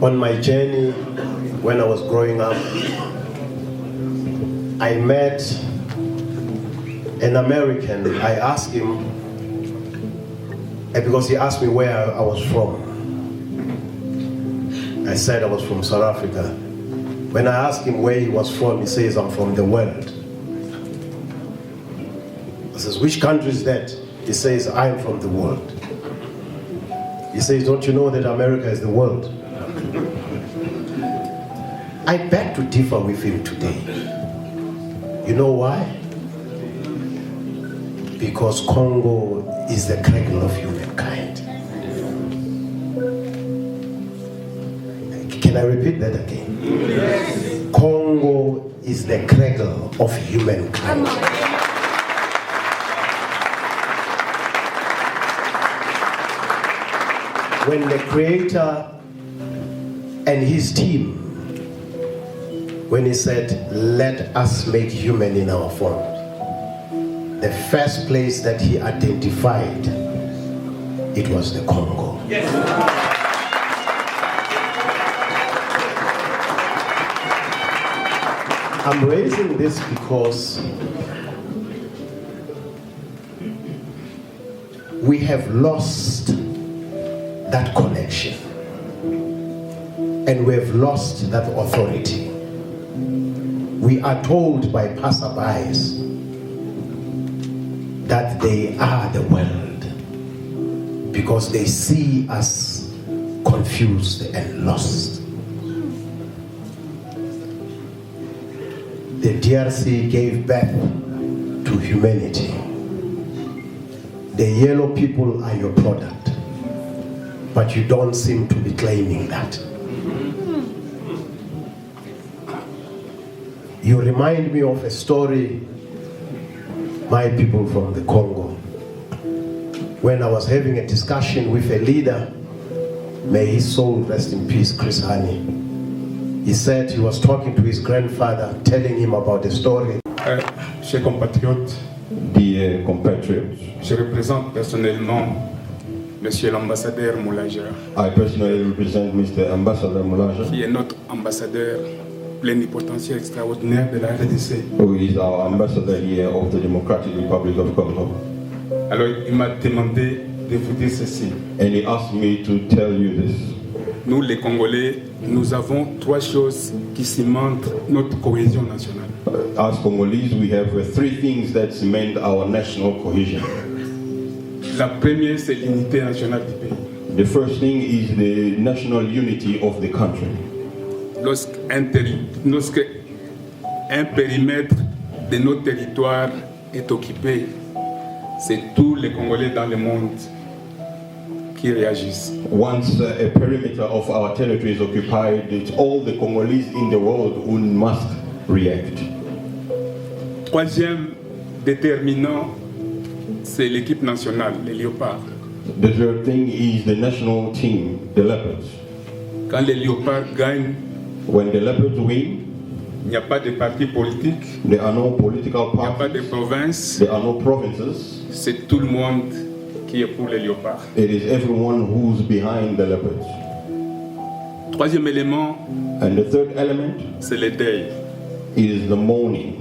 On my journey, when I was growing up, I met an American. I asked him, because he asked me where I was from. I said I was from South Africa. When I asked him where he was from, he says, I'm from the world. I says, which country is that? He says, I'm from the world. He says, don't you know that America is the world? I beg to differ with him today. You know why? Because Congo is the cradle of humankind. Can I repeat that again? Yes. Congo is the cradle of humankind. When the Creator and his team, when he said, let us make human in our form, the first place that he identified, it was the Congo. Yes. I'm raising this because we have lost that connection, and we have lost that authority. We are told by passerbys that they are the world because they see us confused and lost. The DRC gave birth to humanity. The yellow people are your product, but you don't seem to be claiming that. You remind me of a story, my people from the Congo, when I was having a discussion with a leader, may his soul rest in peace, Chris Hani. He said he was talking to his grandfather, telling him about the story. Chers compatriotes, Dear compatriots, je représente personnellement Monsieur l'ambassadeur Moulaja, I personally represent Mr. Ambassador Moulaja, qui est notre ambassadeur plénipotentiaire extraordinaire de la RDC. who is our ambassador here of the Democratic Republic of Congo. Alors, il m'a demandé de vous dire ceci. And he asked me to tell you this. Nous, les Congolais, nous avons trois choses qui cimentent notre cohésion nationale. As Congolese, we have three things that cement our national cohesion. La première, c'est l'unité nationale du pays. The first thing is the national unity of the country. Lorsqu'un périmètre de notre territoire est occupé, c'est tous les Congolais dans le monde qui réagissent. Once a perimeter of our territory is occupied, it's all the Congolese in the world who must react. Troisième déterminant, c'est l'équipe nationale, les Léopards. The third thing is the national team, the Leopards. Quand les Léopards gagnent, When the Leopards win, il n'y a pas de parti politique, there are no political il n'y a pas parties, de province, there are no provinces. c'est tout le monde qui est pour les Léopards. It is everyone who's behind the Leopards. Troisième élément, And the third element, c'est le deuil. it is the mourning.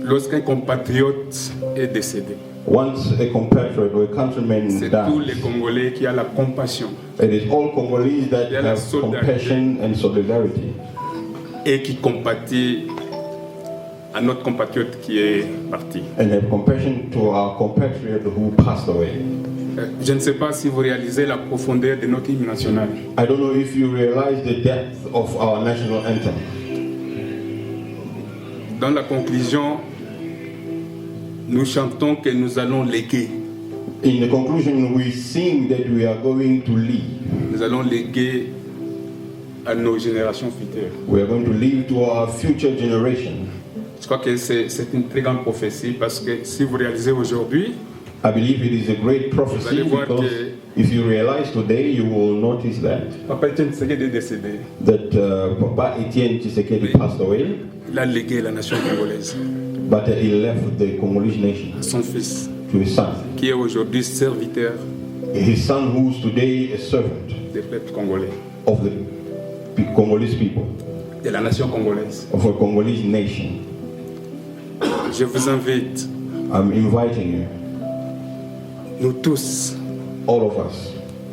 Lorsqu'un compatriote est décédé, Once a compatriot or a countryman c'est tous les dies, Congolais qui ont la compassion it is all Congolese that Yeah, have solidarity. compassion and solidarity et qui compatit à notre compatriote qui est parti. and have compassion to our compatriot who passed away. Je ne sais pas si vous réalisez la profondeur de notre hymne national. I don't know if you realize the depth of our national anthem. Dans la conclusion, nous chantons que nous allons léguer. In the conclusion, we sing that we are going to leave. Nous allons léguer à nos générations futures. We are going to leave to our future generation. Je crois que c'est une très grande prophétie parce que si vous réalisez aujourd'hui, I believe it is a great prophecy Vous allez voir because que- if you realize today, you will notice Papa Etienne Tshisekedi est décédé. that Papa Etienne Tshisekedi passed away, Il a légué la nation congolaise but he left the Congolese nation à son fils, to his son. qui est aujourd'hui serviteur His son, who's today a servant des peuples congolais. of the Congolese people, de la nation congolaise. of a Congolese nation. Je vous invite, I'm inviting you, nous tous, all of us,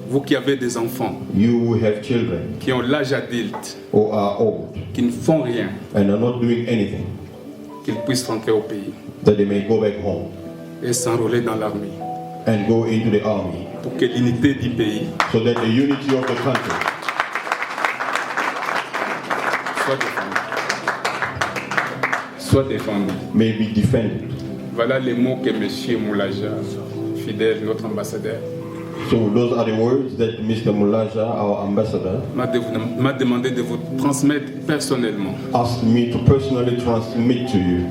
vous qui avez des enfants, you who have children qui ont l'âge adulte, who are old qui ne font rien, and are not doing anything, qu'ils puissent rentrer au pays that they may go back home et s'enrôler dans l'armée and go into the army, pour que l'unité du pays so that the unity of the country soit défendue. Soit défendue. may be defended. Voilà les mots que M. Moulaja, fidèle, notre ambassadeur, So those are the words that Mr. Mulaja, our ambassador, m'a demandé de vous transmettre personnellement. asked me to personally transmit to you.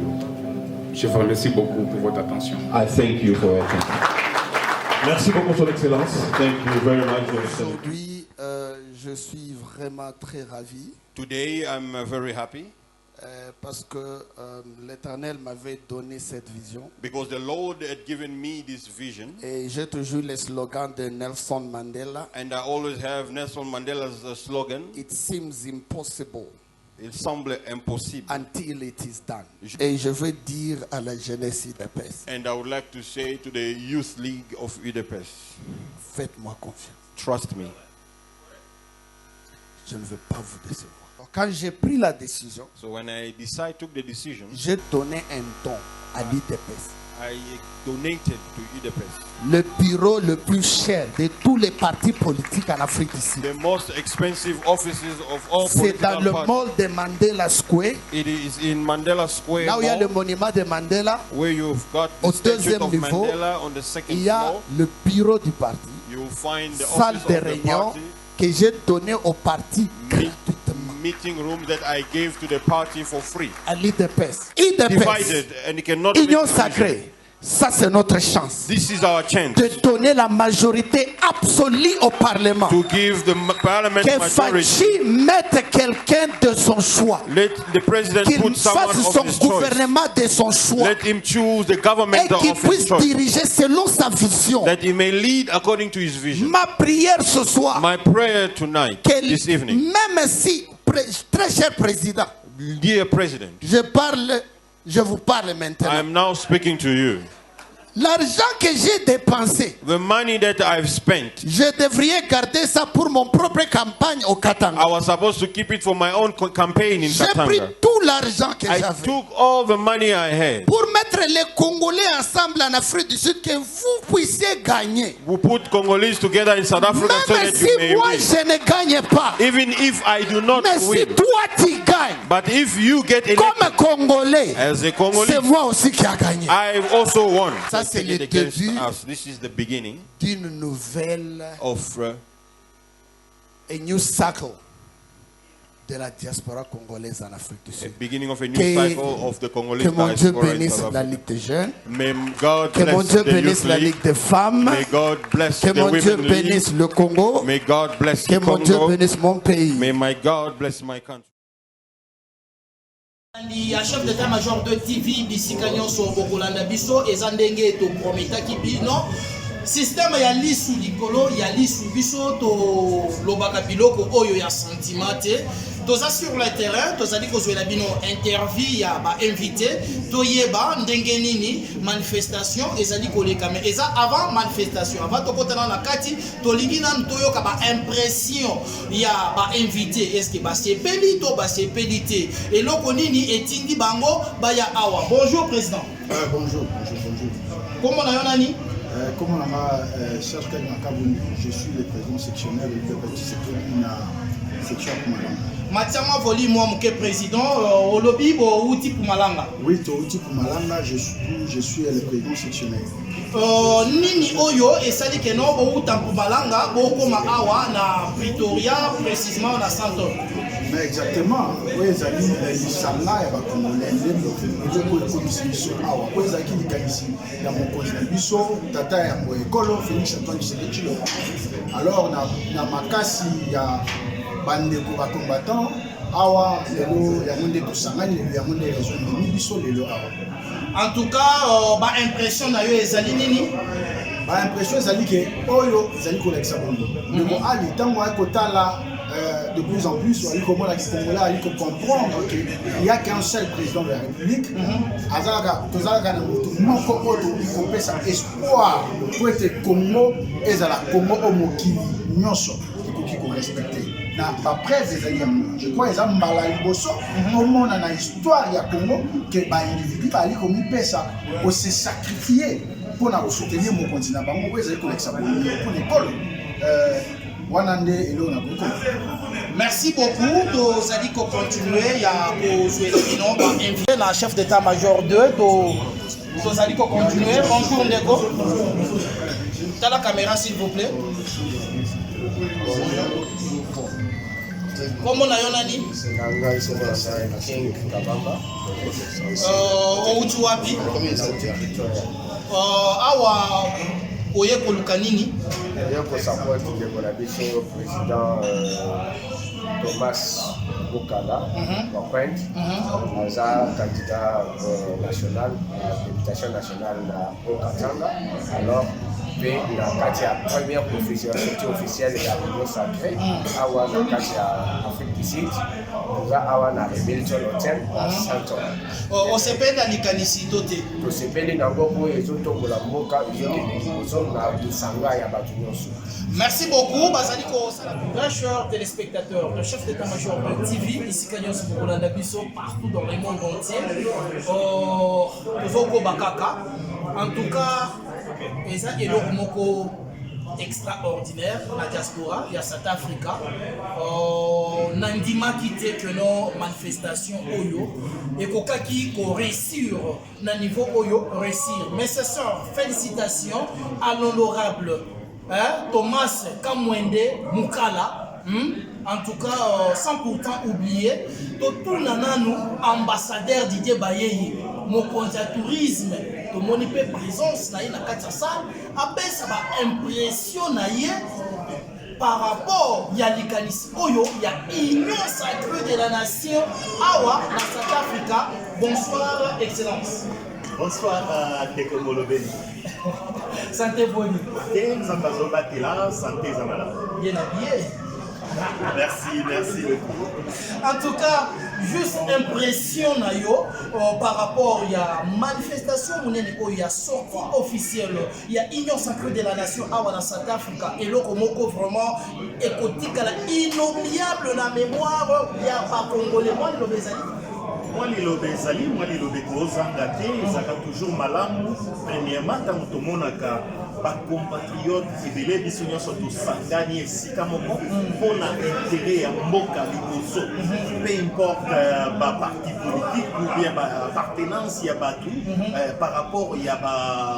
Je vous remercie beaucoup pour votre attention. I thank you for your attention. Merci beaucoup, Son Excellence. Thank you very much, Your Excellency. Aujourd'hui, je suis vraiment très ravi Today I'm very happy parce que l'Éternel m'avait donné cette vision. because the Lord had given me this vision, Et j'ai toujours le slogan de Nelson Mandela. and I always have Nelson Mandela's slogan, It seems impossible il semble impossible. until it is done. Et je veux dire à la jeunesse UDPS, And I would like to say to the Youth League of UDPS, faites-moi confiance. trust me. Je ne veux pas vous décevoir. Quand j'ai pris la décision, So when I took the decision, j'ai donné un don à l'UDPS. I donated to UDPS. Le bureau le plus cher de tous les partis politiques en Afrique ici. The most expensive offices of all C'est dans le political mall parties. de Mandela Square, It is in Mandela Square là où il y a le Mall, monument de Mandela. where you've got Au the statue deuxième of niveau, Mandela on the second Il y a floor. le bureau du parti, You'll find the salle office de of the réunion party, que j'ai donné au parti gratuitement. meeting room that I gave to the party for free. À l'IDPS. IDPS, Divided, and it cannot Union make division. sacrée. Ça, c'est notre chance This is our chance de donner la majorité absolue au Parlement. to give the parliament Que majority. Fachi mette quelqu'un de son choix. Let the president Qu'il put someone fasse of son his choice. gouvernement de son choix. Let him choose the Et government qu'il of his puisse choice. diriger selon sa vision. That he may lead according to his vision. Ma prière ce soir, My prayer tonight, que this evening, même si, très cher président, dear president, je vous parle maintenant. I am now speaking to you. L'argent que j'ai dépensé, The money that I've spent, je devrais garder ça pour mon propre campagne au Katanga. I was supposed to keep it for my own campaign in J'ai pris Katanga. tout l'argent que I j'avais took all the money I had. pour mettre les Congolais ensemble en Afrique du Sud, que vous puissiez gagner. We put Congolese together in South Africa so Même that you si may moi win. je ne gagne pas, Even if I do not mais si win, toi tu gagnes, but if you get elected comme Congolais, as a c'est Congolese, moi aussi qui a gagné. I also won. Ça, c'est le Against début us. This is the beginning d'une nouvelle, of a new cycle de la diaspora congolaise en Afrique du a Sud. beginning of a new Que- cycle of the Congolese Que mon Dieu diaspora in bénisse South la Africa. Ligue des jeunes. May God Que mon bless Dieu the bénisse Youth la League. Ligue des femmes. May God bless Que the mon Dieu Women League. bénisse le Congo. May God bless Que the mon Dieu Congo. bénisse mon pays. May my God bless my country. ya chef d'état-major de TV bisika nyonso bokolanda biso eza ndenge toprometaki bino système ya lisu likolo ya lisu biso tolobaka biloko oyo ya sentiment te toza sur le terrain tozali kozwela bino interview ya bainvité toyeba ndenge nini manifestation ezali koleka me eza avant manifestation avant tokotana na kati tolingi nanu toyoka baimpression ya bainvité eske basepeli to basepeli te eloko nini etindi bango baya awa. Bonjour président. Bonjour. Kombo na yo nani? Comment on a Serge Kagakabouni, je suis le président sectionnel de Petit Sekirina section Pumalanga. Matiama Voli moi moke président olobi bo uti Pumalanga. Oui, to uti Pumalanga, je suis le président sectionnel. Nini oyo esali keno bo uta Pumalanga bo koma awa na Pretoria précisément na Santo. Mais exactement, oui, ils allaient l'Islamna et Bakonolais, les gens awa, oui, ils allaient ici, il y a mon cousin Bisso, Tata et mon école, Félix Antoine Tshisekedi. Alors, na makasi il y a bandeko ba combattant, awa, lelo, il y a monde de Sangani, il y a monde de raison de Bisso, lelo awa. En tout cas, ba impression na yo ezali nini? Ba impression ezali ke oyo ezali kolekisa bondo. Ndeko ali tango akotala de plus en plus, il commence à comprendre qu'il n'y a qu'un seul président de la République. Il faut ça espoir pour être Congo et la Congo au Mokili, qui faut respecter. Après, je crois qu'ils ont mal à l'Ibosso. Au monde, dans l'histoire du Congo, que les individus ont se sacrifier pour soutenir mon continent. Pour l'école. Merci beaucoup. Nous allons continuer à inviter le chef d'état-major 2. Nous allons continuer. Bonjour, Ndeko. Dans la caméra, s'il vous plaît. Comment on a yonani? Outuapi. Awa oye koluka nini? Pour support le président Thomas Bokala, candidat national à la députation nationale au Katanga. Alors, la première sortie officielle de la réunion sacrée, awa na Afrique du Sud, awa na Hamilton Hotel à Santon. On se fait dans les canicités. On se fait dans les Merci beaucoup, chers téléspectateurs, le chef d'état-major de TV, ici Kanyos Bokolanda Biso, partout dans le monde entier. En tout cas, et Moko extraordinaire, la diaspora, il y a South Africa. Nandima quitté que nos manifestations Oyo et Kokaki ko réussir na niveau Oyo réussir. Mais ce sont félicitations à l'honorable Thomas Kamwende Mukala. En tout cas, sans pourtant oublier, tout nananu ambassadeur Didier Bayeye, mon compte tourisme, de mon présence na kati salle, après ça va impressionner par rapport à l'Ikanis Oyo, il y a Union sacrée de la nation Awa na South Africa. Bonsoir, Excellence. Bonsoir à Tekomolobeni. Santé bonne. Santé Zamala. Bien habillé. Merci beaucoup. En tout cas, juste impression par rapport à la manifestation, il y a sortie officielle, il y a Union sacrée de la nation à South Africa et le Komoko vraiment écotique, inoubliable la mémoire, il y a pas congolais, moi le Bézali. Moi les lobeko zangate, ça toujours malamu. Premièrement, tant que tout le monde a compatriotes et les bisognos sont tous sangani esika moko pour l'intérêt à mboka liboso. Peu importe parti politique ou bien appartenance il y a tout par rapport il y a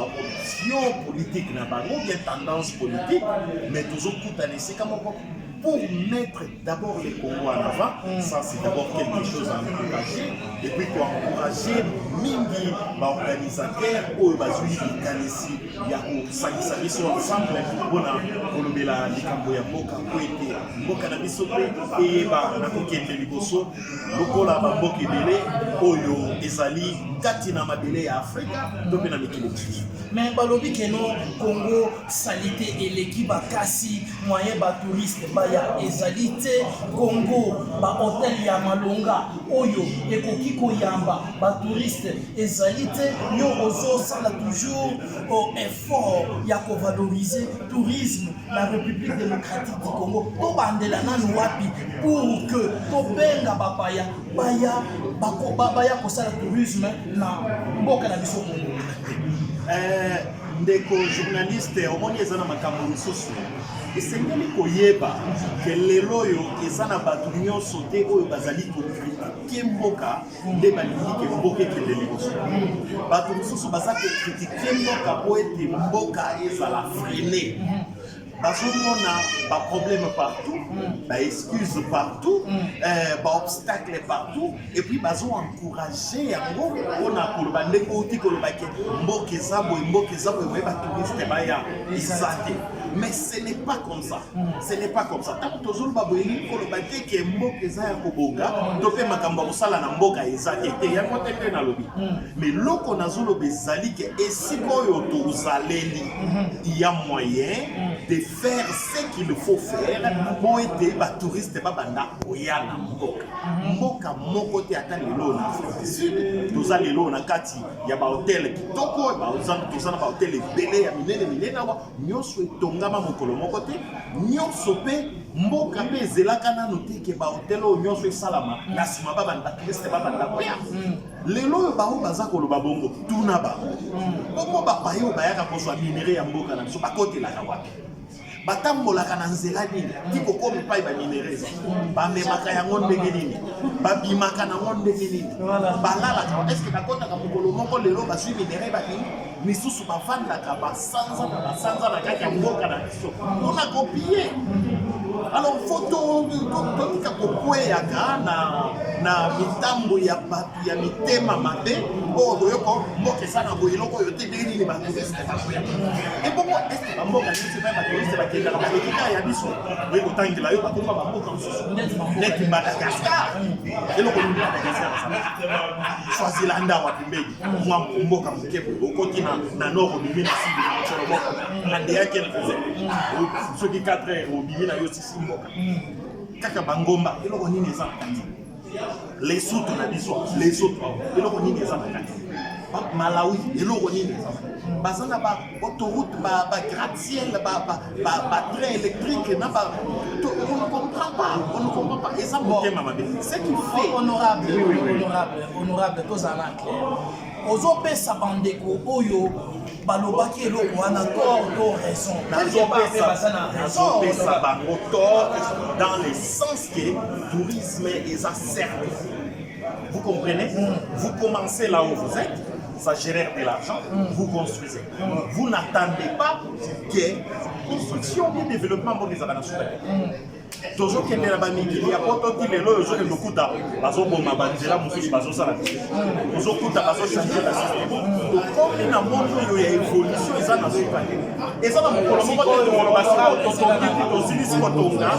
option politique na bango bien tendance politique mais toujours tout à l'esika moko pour mettre d'abord les Congo en avant. Ça c'est d'abord quelque chose à encourager et puis pour encourager mingi organisateurs ou bazui kanisi ya kusangisa biso ensemble mpona kolobela likambo ya mboka po ete mboka na biso pe eyeba na kokende liboso lokola bamboka ebele oyo ezali kati na mabele ya Afrika to mpe na mikili mosusu. Mais balobi keno Congo salité eleki bakasi moyen ba touriste baya ezalité Congo ba hôtel ya Malonga oyo ekoki koyamba ba touriste ezalité nyo ozo sala toujours au effort ya ko valoriser tourisme la République démocratique du Congo to bandela nanu wapi pour que to benga bapaya baya ko sala tourisme na mboka na biso Congo. Ndeko journaliste omoni eza na makambo mosusu esengeli koyeba ke lelo oyo eza na bato nyonso te oyo bazali kokritike mboka nde balingi ke mboka ekende liboso. Bato mosusu baza kokritike mboka po ete mboka ezala frene. Bazomona ba problème partout, ba excuse partout, ba obstacle partout, et puis bazo encourager yango ona koloba ndeko uti koloba ke mboka ezabo ba touriste ba ya izate. Mais ce n'est pas comme ça. Ce n'est pas comme ça. Tant que tozolo baboyeli ko lo baté ke mboka eza ya kobonga, to pe makambo kosala na mboka eza te ya kote na lobi. Mais loko nazolo bezali ke esiko yo tozaleli, il y a moyen de faire ce qu'il faut faire pour aider les touristes ba banda oya na mboka. Mboka moko te ata lelo na Afrique du Sud, tozali lelo na kati ya ba hotel kitoko, ba tozana ba hotel ebele ya minene na nyonso etongama mokolo moko te, nyonso pe mboka pe ezelaka nanu te ke ba hotel oyo nyonso esalama na nsima ba banda touriste ba banda koya. Lelo oyo bao baza koloba bongo tuna bango bongo bapaye oyo bayaka kozwa minere ya mboka na biso bakotelaka wapi, batambolaka na nzela nini ti kokomi epai baminere bamemaka yango ndenge nini, babimaka nango ndenge nini, balalaka eske bakotaka mokolo moko lelo bazwi minere babimi misusu bavandaka basanza na kati ya mboka na biso mpona kopie. Alors photo totika kokweyaka na mitambo ya bato ya mitema mabe oyo yoko mboka eza na boye eloko oyo te ndenge nini baturiste bakoya ebongo este bamboka nyonso mpe baturiste bakendaka balekika ya biso oyo kotangela yo bakomba bamboka mosusu neti Madagascar eloko nini Madagascar Swaziland awa pembeni mwa mboka moke boye okoti na nord obimi na sud na mokolo moko na ndeya quelque soki 4 heures obimi na yo sisi mboka kaka bangomba eloko nini eza na kati Lesotho na biso Lesotho eloko nini eza na kati Malawi eloko nini eza baza na ba autoroute ba gratte-ciel ba train électrique na ba on ne comprend pas eza motema mabe ce qui fait honorable tozala clair ozopesa bandeko oyo balobaki eloko wana tort raison nazopesa bango tort dans le sens que tourisme eza certes. Vous comprenez? Vous commencez là où vous êtes, ça génère de l'argent, vous construisez. Vous n'attendez pas que construction et développement pour les organisations. Toujours qu'il y a il y a pas de lelo yo ke lokuta bazo boma banzela mususu bazo sala bazo kuta bazo changer la système to comme na monde yo ya évolution eza na sokane eza na mokolo moko te to baso to to silisi ko tonga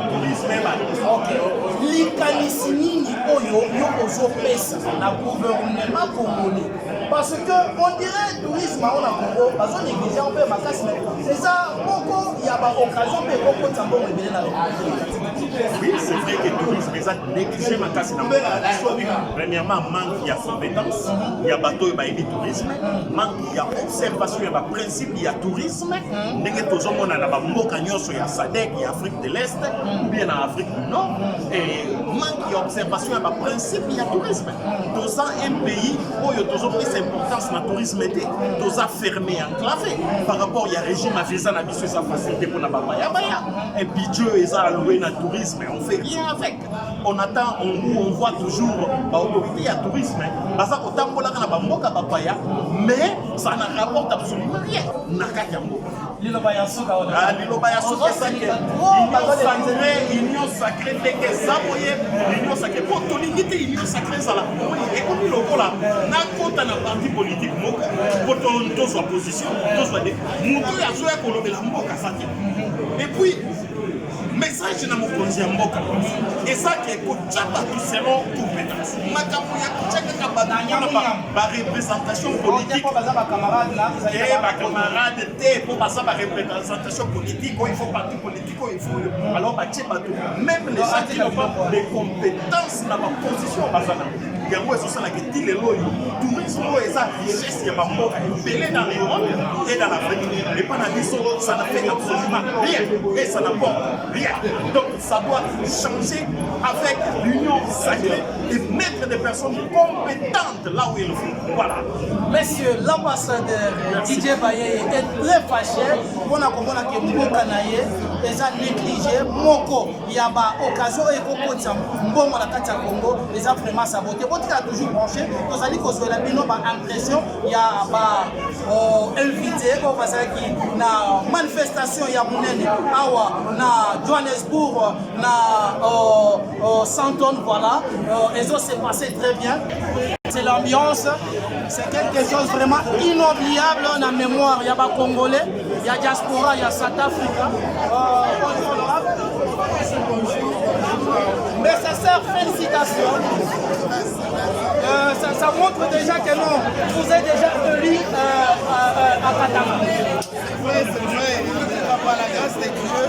tourisme ba likanisi nini oyo yo ozopesa na gouvernement congolais parce que on dirait tourisme on a Congo bazo négliger on peut makasi c'est ça moko ya ba occasion pe ko tsambo rebele na oui, c'est vrai que le tourisme est négligé ma casse. Premièrement, manque il y a compétence, il y a bateau et il y a tourisme, manque il y a observation, il y a principe, il y a tourisme. Dès que tout le monde a il y a SADC, il y a Afrique de l'Est, ou bien en Afrique du Nord. Et manque il y a observation, il y a principe, il y a tourisme. Tous un pays où il y a toujours plus d'importance dans le tourisme, tous a fermé, enclavé. Par rapport il y a régime à visa, on a mis sa facilité pour la babaya. Et puis Dieu est alloué dans le tourisme, on ne fait rien avec. On attend, on voit toujours l'autorité à tourisme, mais ça ne rapporte absolument rien. L'île Bayasoka, l'union sacrée, dès que ça, l'union sacrée, pour tout l'unité, l'union sacrée, ça l'a. Et comme il est là, n'a compte un parti politique, pour ton soit position, ton soit des. Moutou a joué à Colombie, la Mboka, ça. Et puis, message na mokonzi ya mboka eza ke kotyaka tout selon compétence makambo ya kotyaka kabadanya ba représentation politique bacamarade te po baza ba représentation politique il faut parti politique il faut alors batie bato même les gens qui n'ont pas de compétences na ba position bazana yango ezosalaka ti lelo oyo tourisme oyo eza richesse ya bamboka ebele dans le monde et dans l'Afrique et pas na biso ça ne fait absolument rien et ça n'apporte rien. Donc ça doit changer avec l'union sacrée et mettre des personnes compétentes là où il le faut. Voilà. Monsieur l'ambassadeur DJ Baye est très fâché pour la comprendre que Mboka naye est négligé moko il y a ba occasion et koko tsa mbongo la kati ya Congo les a vraiment saboté. On a toujours branché nous allons causer la bino ba impression il y a ba invité au passage qui na manifestation ya munene awa na Johannesburg na Santon voilà et ça s'est passé très bien. C'est l'ambiance, c'est quelque chose vraiment inoubliable dans la mémoire. Il y a des Congolais, il y a diaspora, il y a South Africa. Bonjour honorable. Mais ça sert félicitations. Ça montre déjà que non, vous êtes déjà élu à Katanga. C'est vrai, par la grâce de Dieu,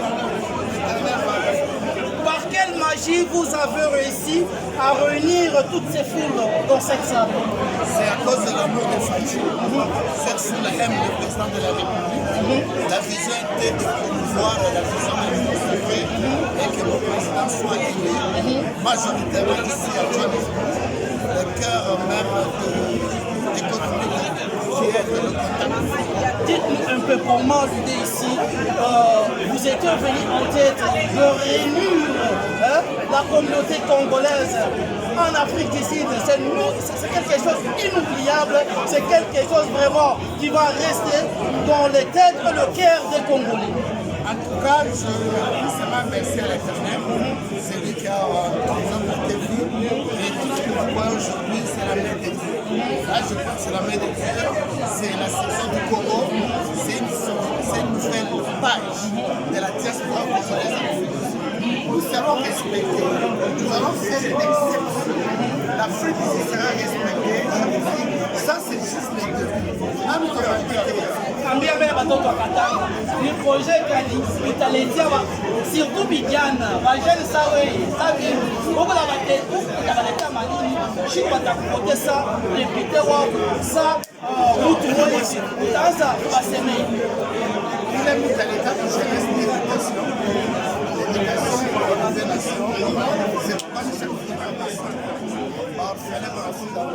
Par quelle magie vous avez réussi à réunir toutes ces foules dans cette salle? c'est à cause de l'amour de Fatih. Cette foule aime le président de la République. La vision était de promouvoir la vision manifestée et que le président soit élu majoritairement ici à Johannesburg, le cœur même de l'économie qui est le contact. Dites-nous un peu comment l'idée ici, vous étiez venu en tête de réunir la communauté congolaise en Afrique du Sud. C'est quelque chose d'inoubliable, c'est quelque chose vraiment qui va rester dans les têtes et le cœur des Congolais. En tout cas, je vraiment merci à l'Éternel. C'est lui qui a nous apporté vie. Et tout ce que vous voyez aujourd'hui, c'est la main de Dieu. Là, je pense que c'est la main de Dieu. C'est la section du Congo. C'est une nouvelle page de la diaspora congolaise en Afrique. Nous serons respectés. Nous allons faire une exception. L'Afrique sera respectée. Ça, c'est juste les deux. Même quand on dit Ambia mbele batoto akatanga ni projet kali italetia surtout vijana vajeni sawe sabi huko la bate huko la baleta madini shika takupoteza répéter wao sa mtu mmoja utaanza baseme il est mis à l'état de jeunesse d'éducation. L'éducation pour les nations, c'est pas une seule nation. Or, il fallait qu'on a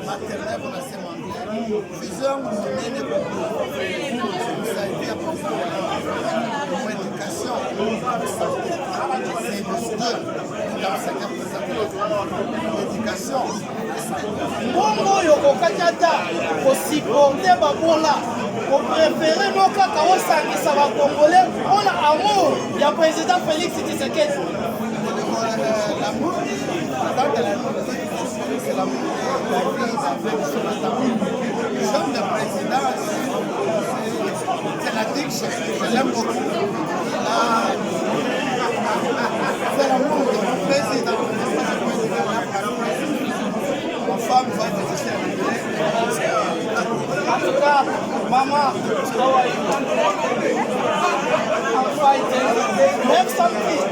maternelle pour la sémantique. Plusieurs monnaie de ça a été apporté pour l'éducation. C'est le stade dans ce qui représente l'éducation. bongo yokokatata kosiporte babola kopréféré no kaka osangisa bakongolais mpona amour ya président Félix Tshisekedi. L'amour, c'est l'amour de la vie avec son famille. L'homme de président, c'est la digue, je l'aime beaucoup. C'est l'amour de mon président. Ma femme va visiter En tout cas, maman, how are you? I'm fighting. Make something.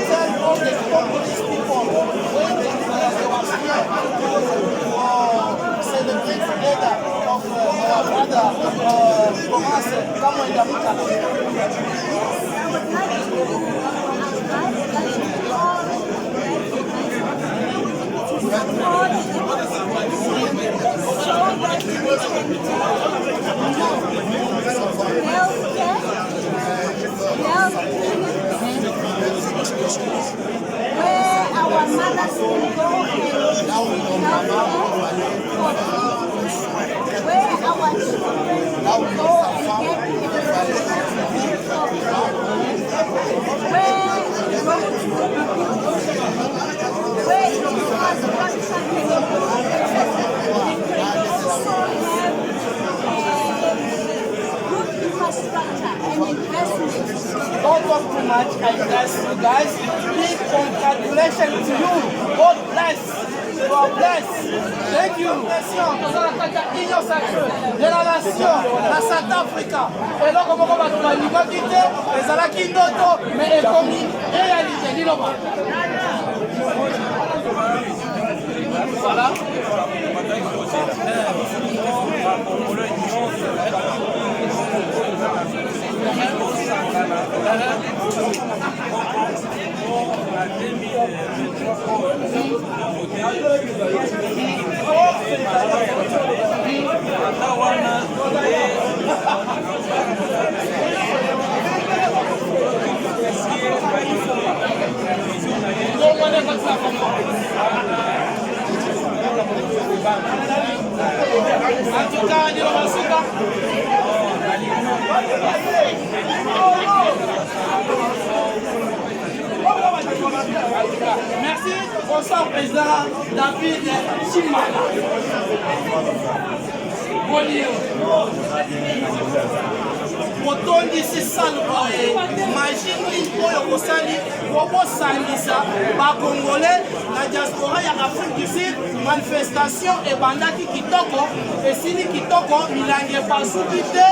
Tell all the Congolese people when they were here to celebrate together of our brother Thomas Kamwenda Mutala. Where our mothers can go and where our children can go and Don't talk too much, I bless you guys. Big congratulations to you. God bless. You are blessed. Thank you. Union sacrée de la nation, la South Africa. Et donc, comment on va nous quitter? Les Alaki Noto, mais comme réalité, dis-le-moi. Voilà. En tout cas, on est Bonsoir, président David Chimala. Botondisi salwa machine oyo kosali kobosangisa bakongolais na diaspora ya Afrique du Sud. Manifestation ebandaki kitoko esili kitoko milangi epasuki te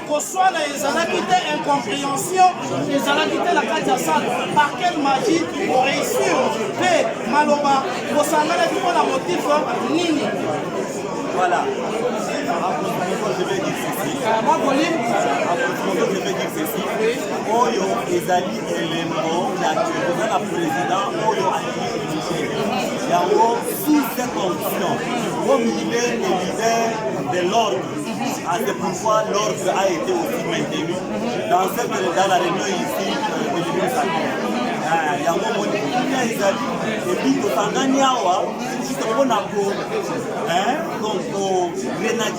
koswana ezalaki te incompréhension ezalaki te na kati ya sale. Par quelle magie réussir mpe maloba bosanganaki mpona motif nini? Voilà. Je vais dire ceci. Oyo ezali élément naturel. Le président Oyo a été yango sous ces conditions. Comme il est le leader de l'ordre, c'est pourquoi l'ordre a été aussi maintenu dans la réunion ici de yango monika ezali epi totangani awa juste mpona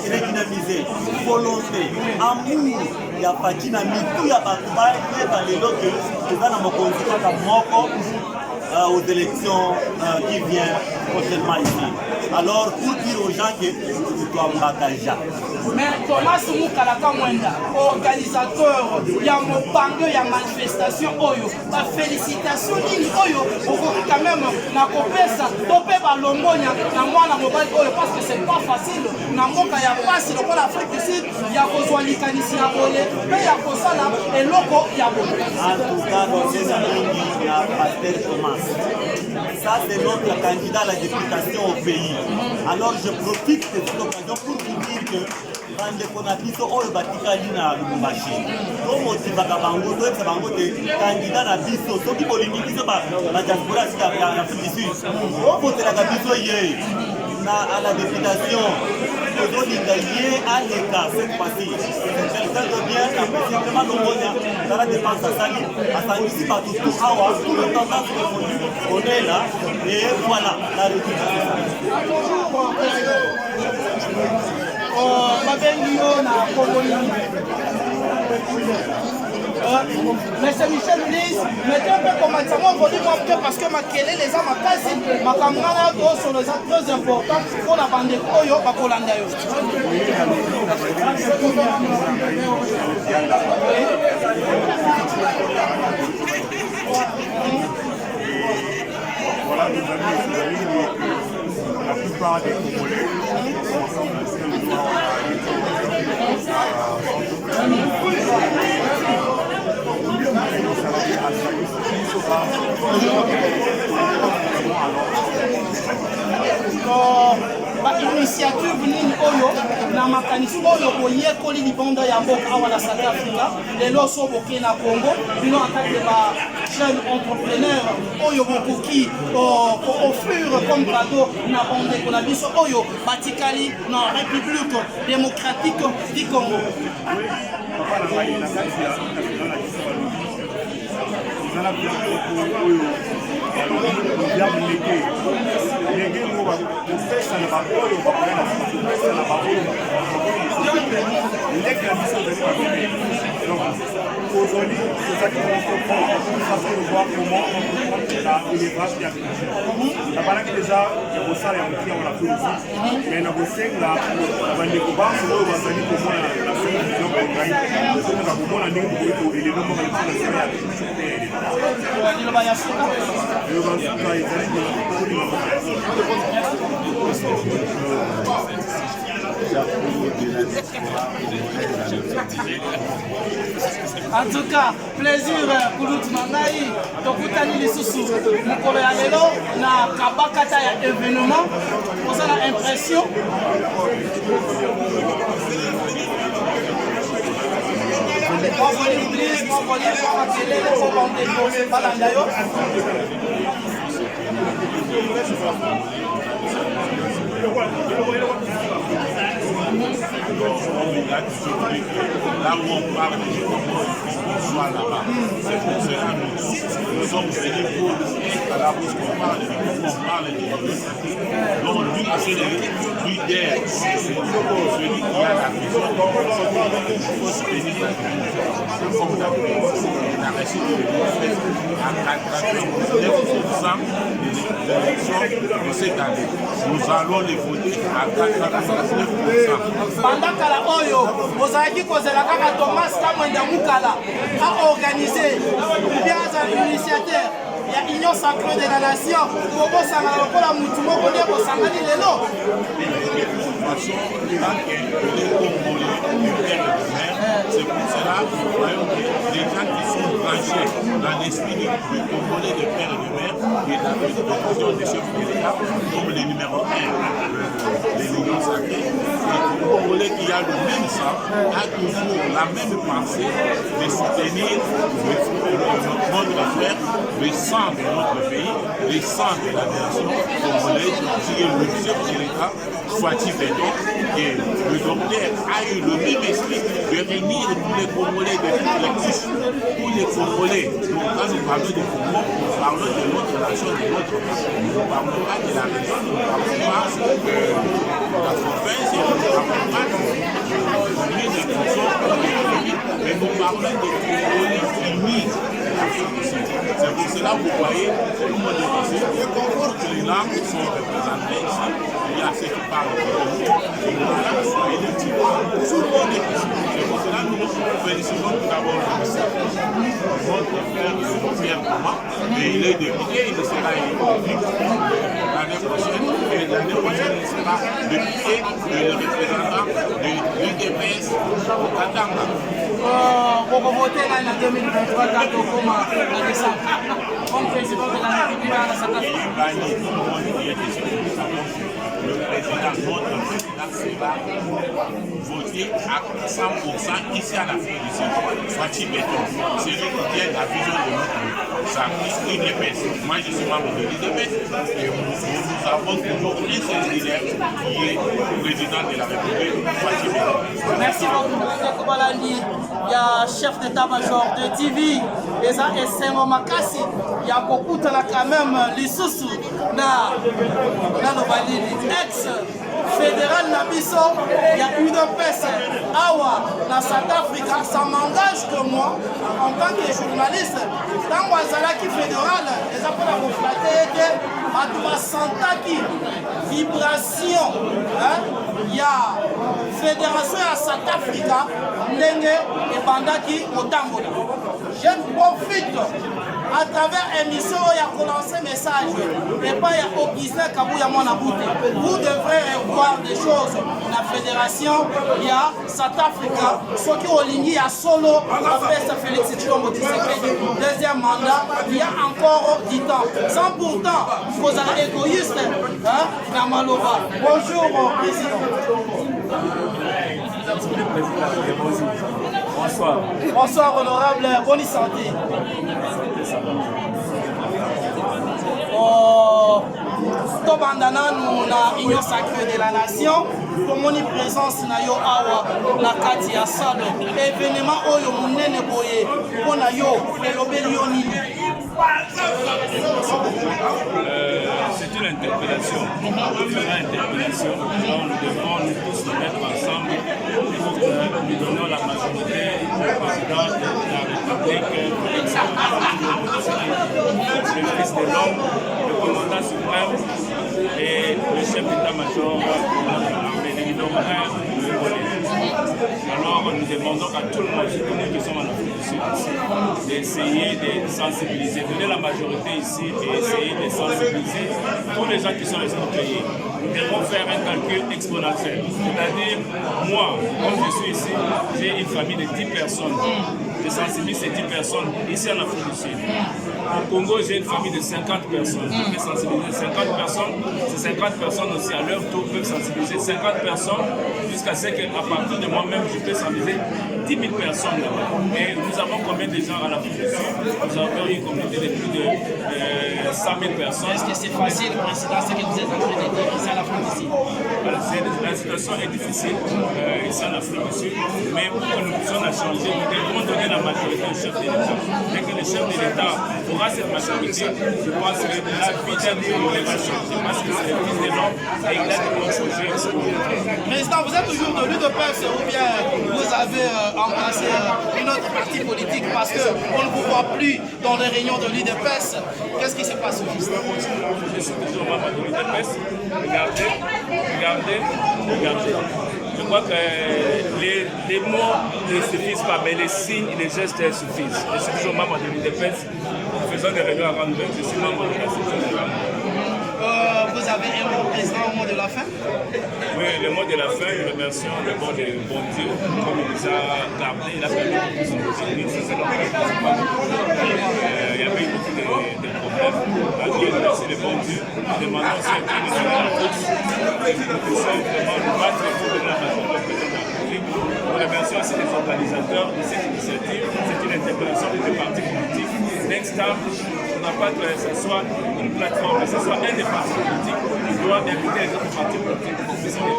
redynamiser volonté amour ya paki na mitu ya bato bayeba lelo ke toza na mokonzi kaka moko aux élections qui viennent prochainement ici. Alors, pour dire aux gens que tu dois m'engager. Mais Thomas Moukalaka Mwenda, organisateur, il y a mon pangue, il y a manifestation, oyo, la félicitation, oyo, quand même, na kopesa, topé ba lombonya, na moi na mobile oyo, parce que c'est pas facile, na moka ya passe, le pôle Afrique du Sud, il y a besoin de kanisi ya volé, mais il y a besoin et loco, il y a besoin. En tout cas, dans ces années, il y a Pasteur Thomas. Ça, c'est notre candidat à la députation au pays. Alors, je profite de cette occasion pour vous dire que bandeko na biso oyo batikali na Lubumbashi tomotivaka bango toyebisa bango te candidat na biso soki bolingi biso badiaspora ya Afrique du Sud obotelaka biso ye à la députation tozolinga ye aleka cette fois-ci c'est quelqu'un de bien apprécié vraiment longonia dans la dépense asali asangisi bato tout awa tout le temps dans ce on est là et voilà la république. Monsieur Michel, please, mettez un peu comme ça, parce que ma kélé, les hommes, ma casse, ma camarade, sont les actes très importants pour la bande de Koyo, ma Kolanda. Voilà, nos amis, la plupart des Congolais sont ensemble initiative nini oyo na makanisi oyo boyekoli libanda ya mboka awa na South Africa lelo so boke na Congo bino attaque ba jeune entrepreneur oyo bokoki offrir comme cadeau na bande na biso oyo batikali na République démocratique du Congo. Aujourd'hui, c'est ça qui nous comprend, pour voir comment l'élevage et l'agriculture. La banane qui déjà, il y a ça, il y a un qui on l'a fait aussi, mais il y a aussi la banane qui va se voir, on va se dire que moi, la seule vision qu'on gagne, c'est que nous avons la ligne pour élever le monde de l'agriculture. En tout cas, plaisir pour nous Mangaï, Tokutani Lisusu, Mukolo ya lelo na kabakata ya événement, pour ça la impression. Là où on parle de soit là-bas. C'est pour cela que nous sommes venus pour à la bouche qu'on parle, on parle de l'initiative. Donc lui, c'est lui d'air, celui qui a la vision, il faut se bénir. a reçu à 99% des élections de cette année. Nous allons les voter à 99%. Pendant que la Oyo, vous avez dit que Thomas Kamwenda Moukala a organisé, ou bien un initiateur, il y a l'Union sacrée de la nation, pour que ça va la Moutumo, pour dire que ça va aller là. C'est pour cela que les gens qui sont branchés dans l'esprit du Congolais de père et de mère et dans la constitution des chefs de l'État, comme le numéro 1 de l'Union sacrée, le Congolais qui a le même sang a toujours la même pensée de soutenir notre frère, le sang de notre pays, le sang de la nation congolaise, qui est le chef de l'État, Fouati Bédon, et le docteur a eu le même esprit de réunir tous les Congolais de toutes les couches, tous les Congolais. Donc quand nous parlons de Congo, nous parlons de notre nation, de notre pays. Nous ne parlons pas de la région, nous ne parlons pas de la province, nous ne parlons pas de l'île de Koso, mais nous parlons de Congolais unis. C'est pour cela que vous voyez, tout le monde est ici, toutes les langues sont représentées ici. Il y a ceux qui parlent de Congo, il y a la Swahili, tout le monde est ici. C'est pour cela que nous félicitons tout d'abord notre frère Pierre Thomas, mais il est député, il sera élu l'année prochaine, et l'année prochaine il sera député et le représentant de l'UDPS au Katanga. Pour voter en 2023 quand on commence à décembre, comme président de la République à la le président, notre président sera voté à 100% ici à l'Afrique du Sud. Fouati Béton, c'est lui qui tient la vision de notre service UDPS. Moi je suis membre de l'UDPS et nous avons toujours un seul leader qui est président de la République, Fouati Béton. Merci beaucoup, Kobalandi. Il y a chef d'état-major de TV, et ça est Sengo Makasi. Il y a beaucoup de quand même les sous dans Novalini. Ex-fédéral Nabiso, il y a une peste. Awa, dans South Africa, ça m'engage que moi, en tant que journaliste, dans Wazalaki fédéral, les appels à vous flatter que à toi sentaki vibration. Il y a fédération à South Africa, Nenge et Bandaki Motambola. Je profite à travers l'émission où il y a lancé un message et pas il y a Augustin Kabouya Monabouté. Vous devrez voir des choses. La fédération, il y a South Africa, ceux qui ont ligné à Solo, après ça Félix Tchilombo Tshisekedi, deuxième mandat, il y a encore du temps. Sans pourtant, vous êtes égoïste, Namalova. Bonjour, président. Bonsoir. Bonsoir, honorable. Bonne santé. Tobandana nous na Union sacrée de la nation pour mon présence na yo awa na kati ya salo événement oyo munene boye pona yo elobeli yo nini. C'est une interpellation. Une interpellation. Alors nous devons nous tous nous mettre ensemble pour que nous donnions la majorité au président de la République, le fils de l'homme, le commandant suprême et le chef d'état-major de notre armée, le numéro 1 de Congolais. Alors nous demandons à tout le monde, qui sont en Afrique du Sud ici, d'essayer de sensibiliser, donner la majorité ici et essayer de sensibiliser tous les gens qui sont expropriés. Nous devons faire un calcul exponentiel. C'est-à-dire, moi, comme je suis ici, j'ai une famille de 10 personnes. Je sensibilise ces 10 personnes ici en Afrique du Sud. Au Congo, j'ai une famille de 50 personnes. Je peux sensibiliser 50 personnes. Ces 50 personnes aussi, à leur tour, peuvent sensibiliser 50 personnes jusqu'à ce qu'à partir de moi-même, je peux sensibiliser 10 000 personnes là-bas. Et nous avons combien de gens à l'Afrique du Sud? Nous avons une communauté de plus de 100 000 personnes. Est-ce que c'est facile, président, ce que vous êtes en train de dire ici en Afrique du Sud? La situation est difficile ici en Afrique du Sud, mais pour que nous puissions la changer, nous devons donner la majorité au chef de l'État. Dès que le chef de l'État aura cette majorité, je pense que la vie d'un Congolais va changer. Parce que c'est le fils de l'homme et il a de bonnes choses. Président, vous êtes toujours de l'UDPS ou bien vous avez embrasser une autre partie politique parce qu'on ne vous voit plus dans les réunions de l'UDPS. Qu'est-ce qui se passe au juste? Je suis toujours membre de l'UDPS. Regardez. Je crois que les mots ne suffisent pas, mais les signes et les gestes suffisent. Je suis toujours membre de l'UDPS. Nous faisons des réunions à Randburg. Je suis membre de la section de Randburg. Vous avez un mot président au mot de la fin? Oui, le mot de la fin, nous remercions d'abord le bon Dieu, comme il nous a gardé, il a permis que nous sommes aujourd'hui. C'est normal. Il y avait eu beaucoup de problèmes. Alors, nous remercions le bon Dieu. Nous demandons aussi à Dieu de nous la force. Nous puissions vraiment nous battre pour donner la majorité au président de la République. Nous remercions aussi les organisateurs de cette initiative. C'est une interpellation des partis politiques. Next time, on n'a pas que ce soit une plateforme, que ce soit un des partis politiques qui doit inviter les autres partis politiques pour qu'ils puissent les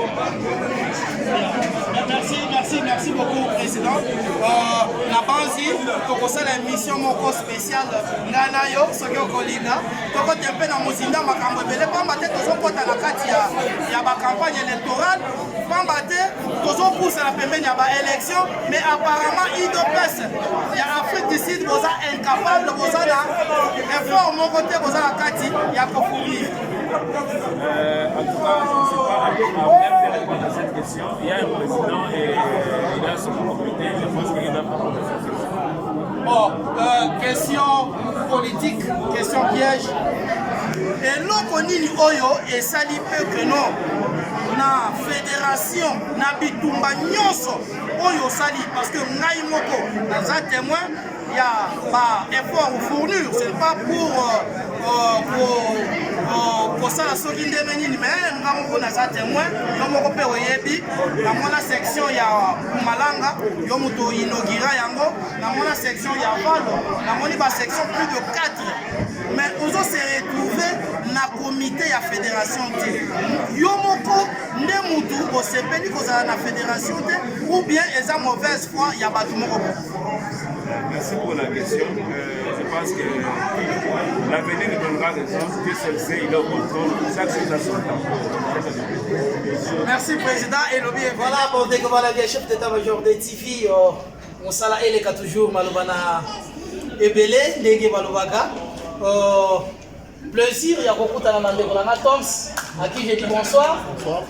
Merci beaucoup, Président. La Banzi, pour la mission moko spéciale, Nganayo, ce que Kolina, pour que tu aies dans Mozinda, ma campagne, pas ma tête, toujours pour la carte, il y a ma campagne électorale, pas ma tête, toujours pour la période, il y a ma élection, mais apparemment, IDOPS, il y a Afrique du Sud, vous êtes incapable, vous êtes là, effort, mon côté, vous êtes la carte, il y a qu'à fournir. En tout cas, je ne sais pas à même de répondre à cette question. Il y a un président et il a son comité. Je pense qu'il va prendre cette question. Bon, question politique, question piège. Et l'on nini oyo et sali peu que non. Na fédération, na bitumba nyonso oyo sali parce que ngai moko dans un témoin. Il y a pas effort ou fournir, c'est pas pour ça la soki ndemeni mais ngamoko na za témoin yo moko pe oyebi na mona section ya Malanga yo muto inaugura yango na mona section ya Valo na moni ba section plus de 4 mais on se retrouver na comité ya fédération te yo moko nde mutu osepeli kozala na fédération te ou bien eza mauvaise foi ya bato moko. Merci pour la question. Je pense que l'avenir nous donnera raison. Dieu seul sait, il est au contrôle. Chaque chose a son temps. Merci, Président. Et voilà, pour découvrir le chef d'état-major de TV, on s'en a toujours Malobana Ebele, Ndege Malobaga. Plaisir, il y a beaucoup de Toms, à qui j'ai dit bonsoir. Bonsoir.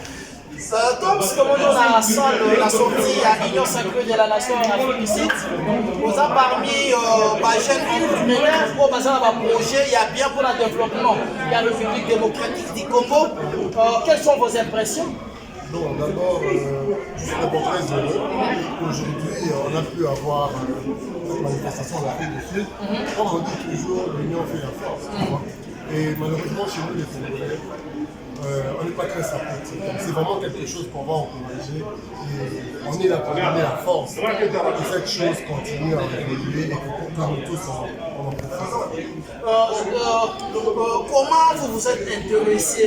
Toms, comme on a la sortie à l'Union sacrée de la nation en Afrique du Sud, vous avez parmi les jeunes entrepreneurs pour passer à un projet, il y a bien pour le développement. Il y a la République démocratique du Congo. Quelles sont vos impressions? Donc d'abord, je suis d'abord très heureux. Aujourd'hui, on a pu avoir cette manifestation en Afrique du Sud. Comme on dit toujours, l'union fait la force. Et malheureusement, chez nous, les Congolais, on n'est pas très sympathique. C'est vraiment quelque chose qu'on va encourager. Et on est là pour donner la force que cette chose continue à évoluer et que nous tous on en profite. Comment vous vous êtes intéressé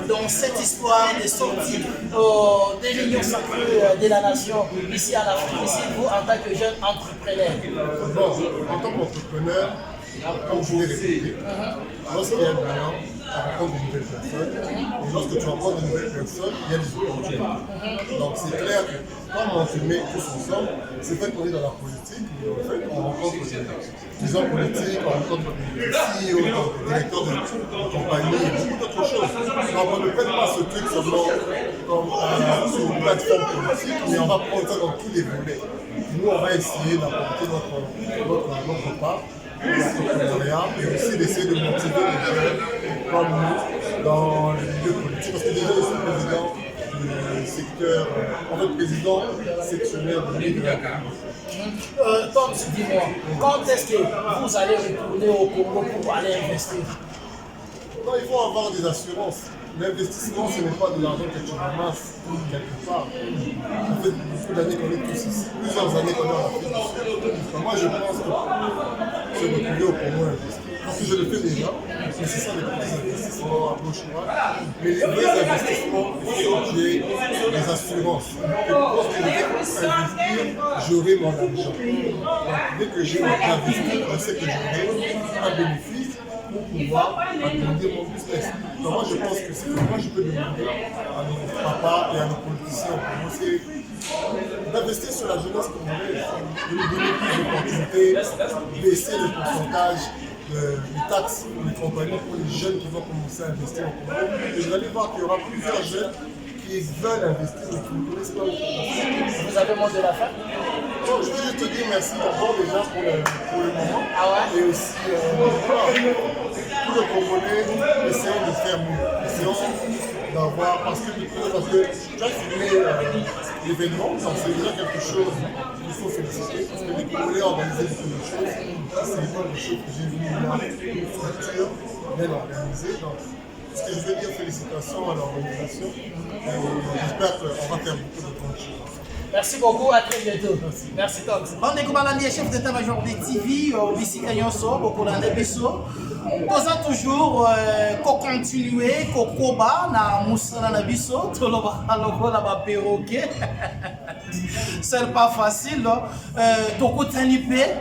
dans cette histoire de sortie de l'Union sacrée de la nation ici en Afrique, ici vous en tant que jeune entrepreneur? Bon, en tant qu'entrepreneur, comme je l'ai répété, lorsqu'il y a de l'argent, tu rencontres de nouvelles personnes. Et lorsque tu rencontres de nouvelles personnes, il y a des opportunités. Donc c'est clair que quand on se met tous ensemble, c'est vrai qu'on est dans la politique, mais en fait on rencontre des hommes politiques, on rencontre des CEO, des directeurs de compagnie et beaucoup d'autres choses. Donc on ne fait pas ce truc seulement comme sur une plateforme politique, mais on va prendre ça dans tous les volets. Nous on va essayer d'apporter notre part. L'entrepreneuriat et aussi d'essayer de motiver les jeunes comme nous dans le milieu politique. Parce que déjà, je suis président du secteur, en fait, président sectionnaire de l'île de la République. Donc, dis-moi, quand est-ce que vous allez retourner au Congo pour aller investir? Non, il faut avoir des assurances. L'investissement, ce n'est pas de l'argent que tu ramasses quelque part. Ça fait beaucoup d'années qu'on est tous ici, plusieurs années qu'on est en Afrique du Sud. Moi, je pense que se retrouver au Congo investir. Parce que je le fais déjà, mais ce sont des petits investissements à gauche droite. Mais les vrais investissements, il faut qu'il y ait des assurances. Et lorsque je vais investir, j'aurai mon argent. Donc, dès que j'ai mon argent investi, je sais que j'aurai un bénéfice. pour pouvoir agrandir mon business. Donc moi je pense que c'est moi je peux demander à nos papas et à nos politiciens au Congo, c'est d'investir sur la jeunesse congolaise, de nous donner plus d'opportunités, baisser le pourcentage les taxes pour les compagnies, pour les jeunes qui vont commencer à investir au Congo. Et vous allez voir qu'il y aura plusieurs jeunes qui veulent investir mais qui ne connaissent pas le Congo. Vous avez mot de la fin? Je veux juste te dire merci d'abord déjà pour le moment. Et aussi pour le Congolais, essayons de faire mieux. Essayons d'avoir, parce que tu as filmé l'événement, donc c'est déjà quelque chose qu'il faut féliciter, parce que les Congolais ont organisé beaucoup de choses. C'est une des choses que j'ai vu là, une structure bien organisée. Donc, ce que je veux dire, félicitations à l'organisation. J'espère qu'on va faire beaucoup de bonnes choses. Merci beaucoup, à très bientôt. Merci Tox. On est comme chef d'état-major des TV, Bisika Nyonso, Bokolanda Biso. Toza toujours continuer, kokoba na musala na biso, toloba lokola ba perroquet. C'est pas facile. Tokotani pe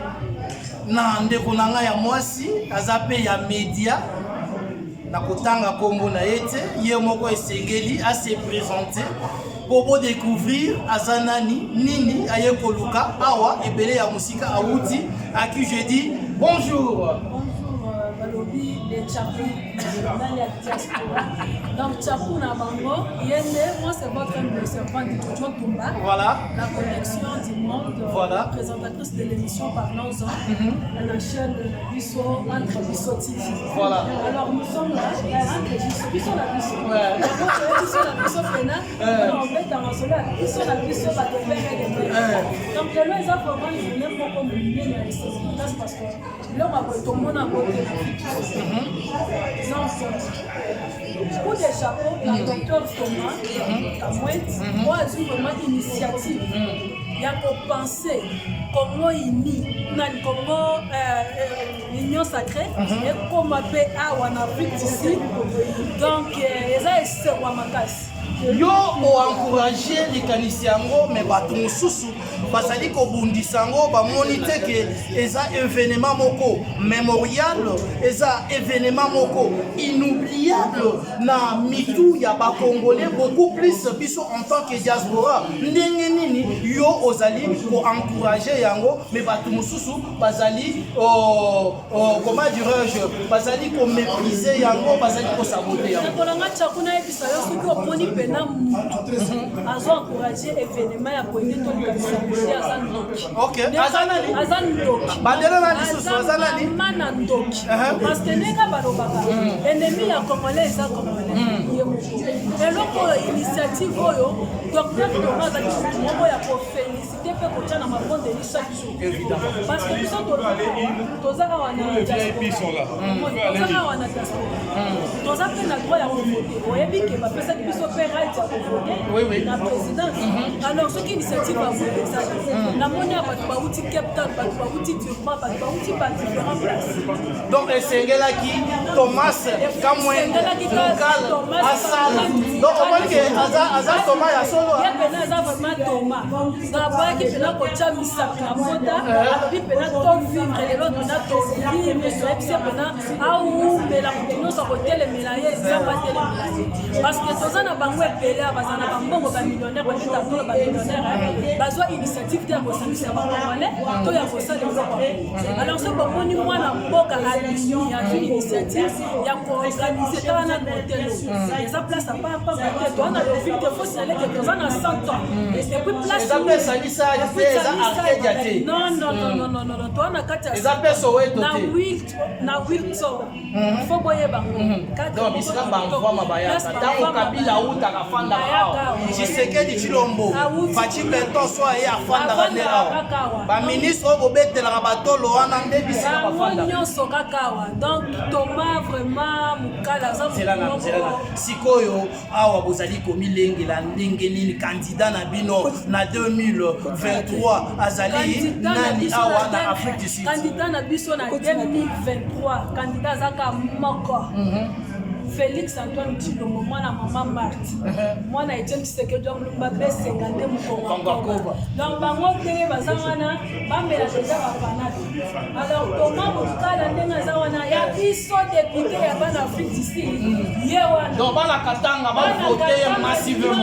na ndeko nanga ya mwasi, azape ya media. Na kotanga kombo na yete, ye moko esengeli a se présenter. Pour découvrir Azanani, Nini, Ayekoluka, Awa, et Belé ya Musika, Aouti, à qui je dis bonjour. Balobi les Tchapou dans la diaspora. Donc Tchapou na bango, yende, moi c'est votre âme de servant du Jojo Tumba. Voilà. La connexion du monde. Voilà. Présentatrice de l'émission Parlons-en. La chaîne de Bisso, entre Bisso TV. Voilà. Alors nous sommes là, entre Bisso la Bisso. Ouais. Bisso la Bisso Pena. On met dans un soleil, Bisso la Bisso va te faire des. Donc le lois a vraiment une journée pour communiquer la résistance parce que l'homme a tout le monde a voté. Pour des chapeaux, la docteur Thomas, moi j'ai vraiment une initiative. Il y a pour penser comment il comment l'union sacrée et comment en Afrique d'ici. Donc, ils ont essayé de yo encouragé les Kanisiango, mais bato mususu basali ko bundisango ba monite que eza événement moko mémorial, eza événement moko inoubliable na mitu ya ba Congolais beaucoup plus biso en tant que diaspora ndenge nini yo ozali ko encourager yango mais bato mususu bazali comment dirais-je bazali ko mépriser yango bazali ko saboter yango kolanga chakuna ebisa yo soki oponi pena azo encourager événement ya koyé to likabisa ya Zandoki. OK, Azandoki. Bandela na lisusu azanani mana ndoki. Parce que nega balobaka ennemi ya Congolais eza Congolais. Eloko initiative oyo docteur Thomas a dit moko ya ko féliciter pe ko tana mabonde ni chaque jour. Évidemment. Parce que biso tozaka wana VIP sont là. Tozaka wana diaspora. Tozaka na droit ya voter. Oyebi ke ba pesa biso pe right ya voter. La présidence. Alors ce qui initiative a voter ça. La monnaie a pas bauti Cape Town, pas bauti Durban, pas bauti pas différentes places. Donc esengela qui Thomas kamwende local asala. Donc on voit que aza Thomas ya solo. Ya pena za vraiment Thomas. Na ba ki pena ko chamisa na moda, abi pena to vivre les autres na to vivre sur epsi pena au mais la continuer sur hotel melaye ça pas tele melaye. Parce que tozana bango epele abazana bango ba millionnaire ba tata ba millionnaire. Bazwa initiative de ko samisa ba congolais to ya ko sa les autres. Alors ce bon ni moi na boka alimi ya une initiative ya ko organiser dans na hotel. Esa place a pas to na le ville de faut aller que tozana 100 ans. Et puis place eza pesa lisa eza arcade te. Non, toi na kati ya eza pesa weto te. Na Wilton. Faut boyer bango. Donc bisika bango mabayaka. Tango Kabila uta kafanda hao. Tshisekedi Chilombo. Fachi Beton soit ya fanda kanera. Ba ministre obetela batolo wana nde bisika bafanda. Nyonso kakawa. Donc Thomas vraiment mukala za sikoyo awa bozali komi lengela ndenge nini candidat na bino na 2023 azali nani awa na Afrique du Sud. Candidat na biso na 2023 candidat zaka moko. Félix Antoine Tshilombo mwana maman Marthe mwana Etienne Tshisekedi Mulumba besenga nde mukongo donc bango te bazangana bambela déjà bafanati alors Thomas Mokala ndenga za wana ya biso député ya bana Afrique d'ici ye wana donc bana katanga ba voter massivement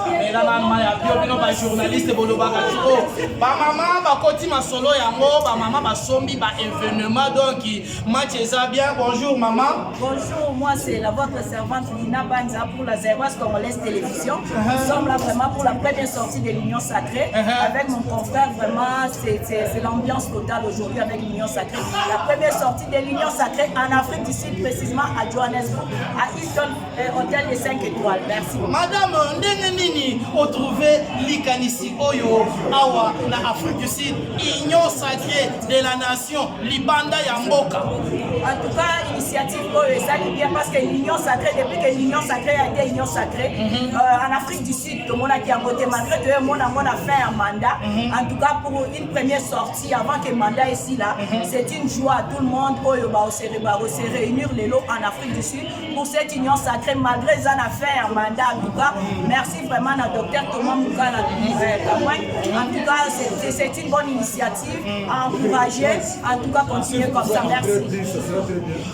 mais là na ya bio bino ba journaliste bolobaka oh ba mama ba koti masolo yango ba mama ba sombi ba événement donc match eza bien. Bonjour maman. Bonjour, moi c'est la votre servante Lina Banza pour la Zerwas Congolaise Télévision. Nous sommes là vraiment pour la première sortie de l'Union Sacrée. Avec mon confrère, vraiment c'est l'ambiance totale aujourd'hui avec l'Union Sacrée. La première sortie de l'Union Sacrée en Afrique du Sud, précisément à Johannesburg, à Hilton Hôtel des 5 étoiles. Merci. Madame, ndenge nini retrouver likanisi oyo awa na Afrique du Sud, Union Sacrée de la Nation, Libanda ya Mboka. En tout cas, initiative ça qui bien parce que l'Union Sacrée, depuis que l'Union Sacrée a été Union Sacrée, en Afrique du Sud, tout le monde qui a voté, malgré tout le monde a fait un mandat. En tout cas, pour une première sortie, avant que le mandat ici là, c'est une joie à tout le monde pour se réunir les lots en Afrique du Sud pour cette Union Sacrée, malgré qu'ils ont fait un mandat. En tout cas, merci vraiment à Dr Thomas Moukala. En tout cas, c'est une bonne initiative à encourager. En tout cas, continuez comme ça. Merci.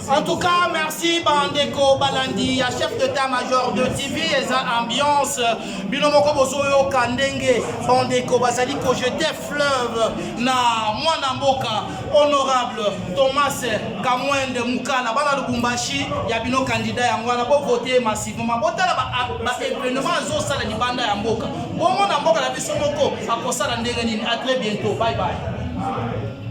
En tout cas, merci Bandeko Balandi, chef d'état-major de TV et sa ambiance. Binomoko Bozoyo Kandenge, Bandeko Bazali ko jeter fleuve na mwana mboka honorable Thomas Kamwende Moukala bana Lubumbashi ya bino candidat ya mwana bo voter massivement. Botala ba événement zo sala ni banda ya mboka. Bongo na mboka la biso moko akosala ndenge nini. À très bientôt. Bye bye.